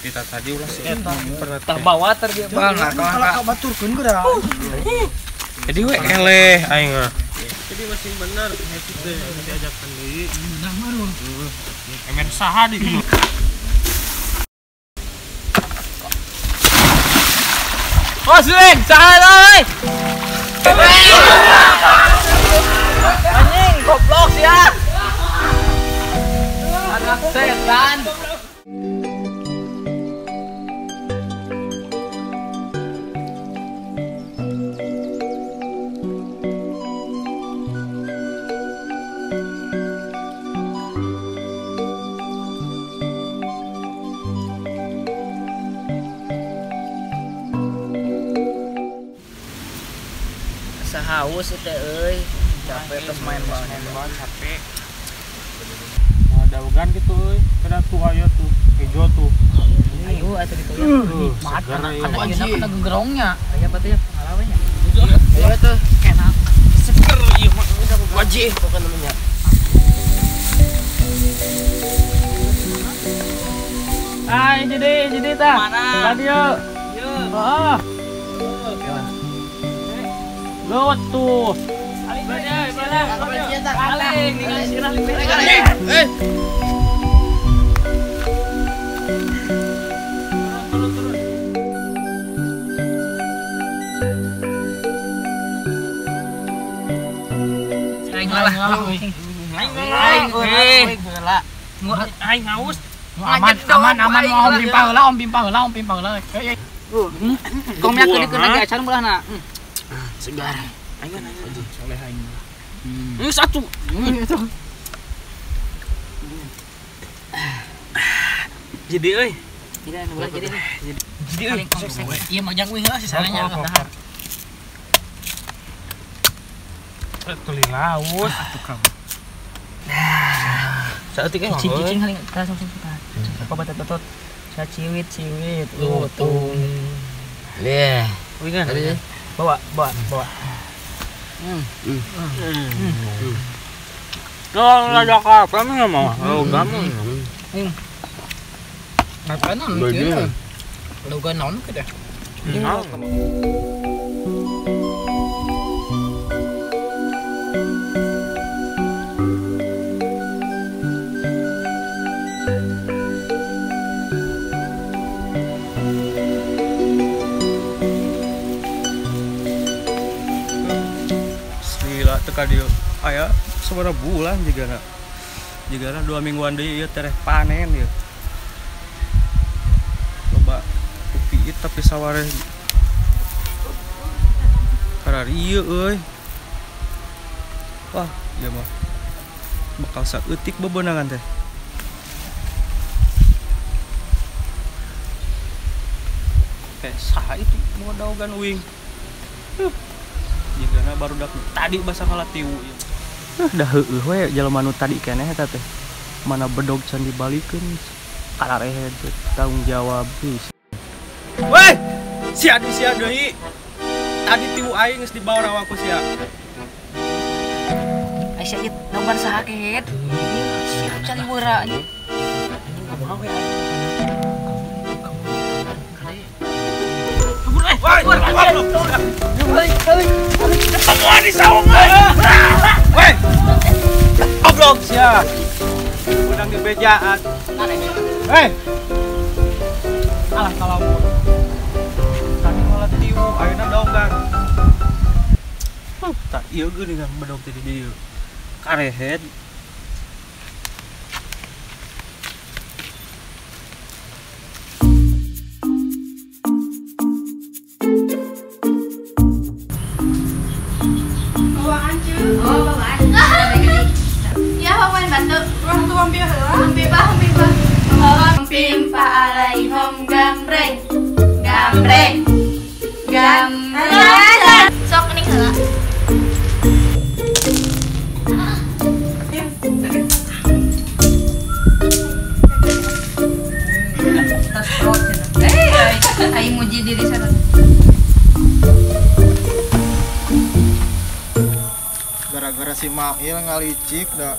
kita tadi ulah sih tah bawa ter dia bang kalau baturkeun geura. jadi we eleh aing mah jadi masih bener happy teh diajakkan deui Menang mah. emen saha di dieu Oswin saha euy anjing goblok sia anak setan haus teh euy capek terus main bola capek ada ugan gitu euy kada tuh aya tuh hejo tuh ayo atuh ditu ya mat kana ayeuna kana gegerongnya aya bateu pengalamannya ayo tuh enak seger ieu mah wajib bukan namanya jadi tah radio heeh lo tuh aing haus aman mau om pimpah heula kong nya keulikeun lagi acan beulahna segar aing soleh aing satu jadi euy jadi ieu mah jang wih heula sisanya dahar tuli laut atuh kamu saeutik mah cicing kali langsung apa batot ciwit tuh leh wingan bawa kalau ngajak apa nggak mau kamu makanan mungkin logan naon ke dah teka dia aya sabaraha bulan jigana 2 mingguan deui ieu tereh panen ya loba kupiit tapi sawareh karari ieu euy wah ieu mah bakal saeutik bebeunangan teh saha itu modaogan uing jigana barudak tadi basa ngalatiu dah heueuh we jelema nu tadi keneh eta teh mana bedog can dibalikeun kalarehe tanggung jawab geus weh sia deui tadi tiwu aing geus dibawa rawaku sia Aisyah ieu nomor sakit sia cari weura anjing kumaha we semua di saungan. Weh, goblok sia. Udang di bejaan. Hei, alah kalaupun. Tadi malah tiwu, ayeuna donggan. tak ieu geuningan bedog teh di dieu karehet Pimpa alaihom gambreng gambreng gambreng sok ning heula aing muji diri sana gara-gara si Mail ngalicik dah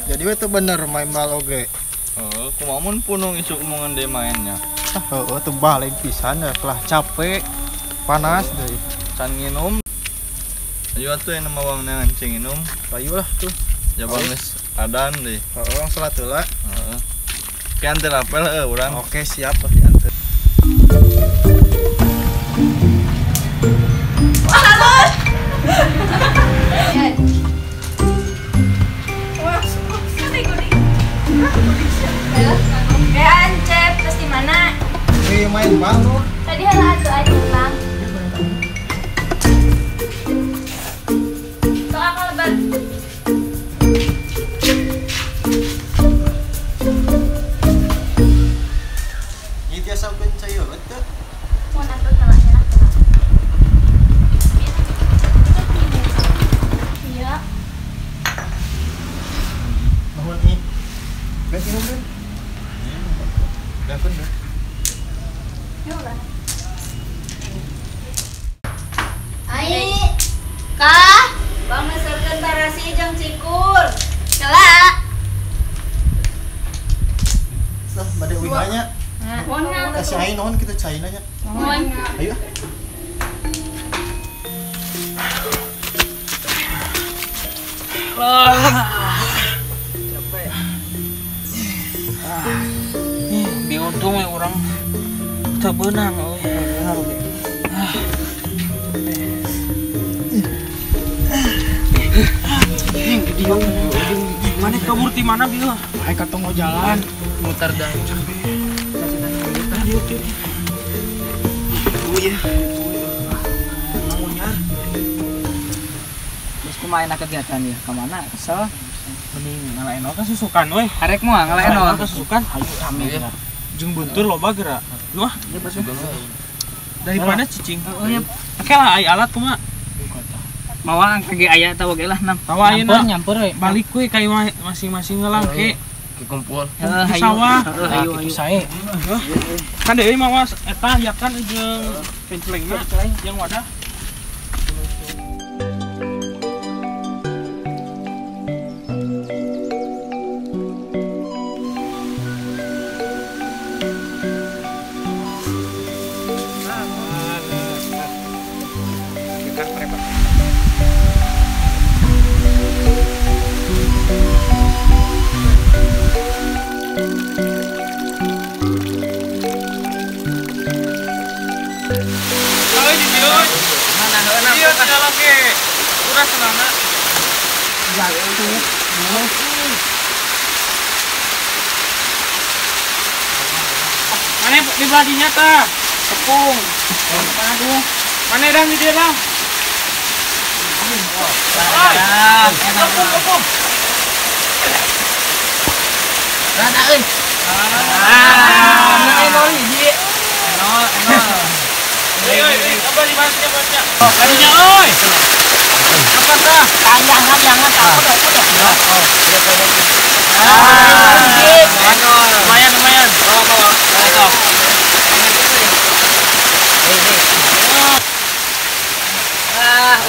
jadi we teu bener main bal oge. Oh kumamun punung isu omongan dia mainnya. Heeh, teu balik pisan ya, kelah capek, panas deui. Can nginum. Ayo atuh yang nama wangna ngancing nginum. Ayo lah tuh. Jabang geus adan deui. Heeh, salat heula. Heeh. Ki anter apel urang. Oke, siap lah diantar. Wah, sini kuning. Ancep, terus di mana? Main bang lu. Tadi halah atuh aja pulang. Sok aku lebat. Ieu tiasa ben cayeureut teh. Mau nantut ngelak-ngelak. Iya. Nuhun nih. Ben minum ben. Dapen deh. Ai, Kak, Bang meserkeun tarasi jeung cikur. Kelak. Sah, bade winganya. Mohon Kasih aing naon kita cain aja. Mohon. Ayo. Diuntung ya orang terbenang mana kabur di mana bilang? Hai katong mau jalan muter dah. Terus kumain kegiatan ya kemana kesel Mending ngalain kan susukan weh. arek mau ngalain Ngalain no susukan. Ayo rame ya. Jeung buntur loba geura. Wah, daripada cicing. oh ya Oke lah ai alat kumaha. mawang kage aya tahu ge lah nam Tawa ayeuna nyamper we balik we ka masing-masing ngelangke. Kumpul. Di sawah. ayo sae Kan deui mawas eta yakan jeung pencelengna jeung wadah. Iya, tidak lagi. Udah selama. Mana di beladinya ta? Tepung. Aduh. Mana dang di dia dang? Tepung. rada euy Ayo, apa di mana baca? Kalinya oi. Apa tah? jangan takut Lumayan.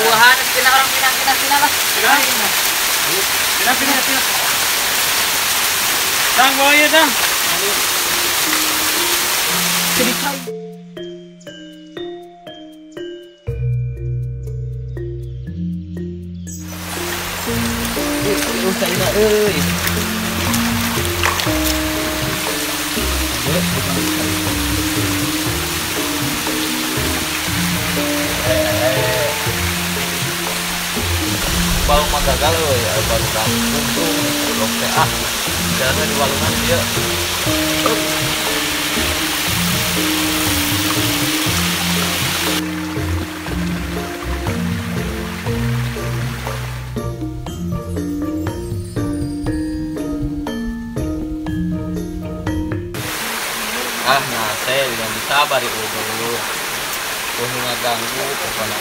uahan pindah orang pindah lah Pindah. Dang bawa ya dang. Baru mah gagal ya, baru kampung tuh blok TA. Jalan di walungan dia. Nah saya bilang disabar ya dulu. Ngaganggu pokoknya.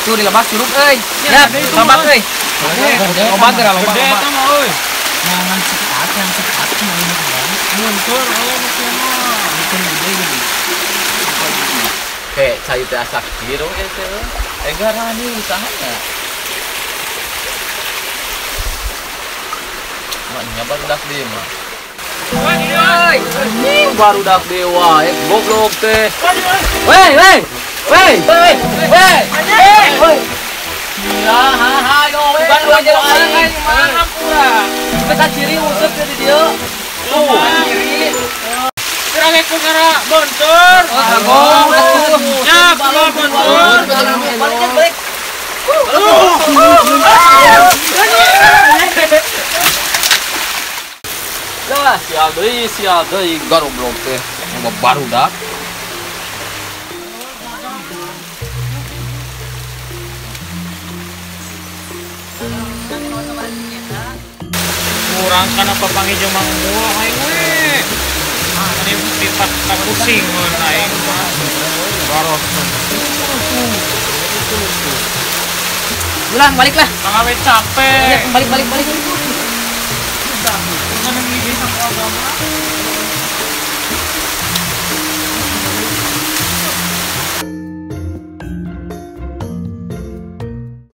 tuh dilebak curug euy ya lobat euy loba geura loba Gede eta mah euy. jangan sekat cuma ini Muncul kalau mah. Kayak saya teh asak kiro itu. Garani usahanya. Maknya baru dak dia mah. Woi, ini baru dak dewa, goblok teh. Woi. Ya, hahayo we. Bukan lu aja orang mana pura. Kita ciri usut dari dia. Tuh, ciri. Kira ku kara bontor. Ya, keluar bontor. Balik. Dah, sial deui goblok teh. Baru dak. Kurang kana papangi jeung mang gua aing we. Ini tipat pusing mun aing mah. Baros. Ulang balik lah. Pangawe capek. Balik. Jangan ngidi sama agama.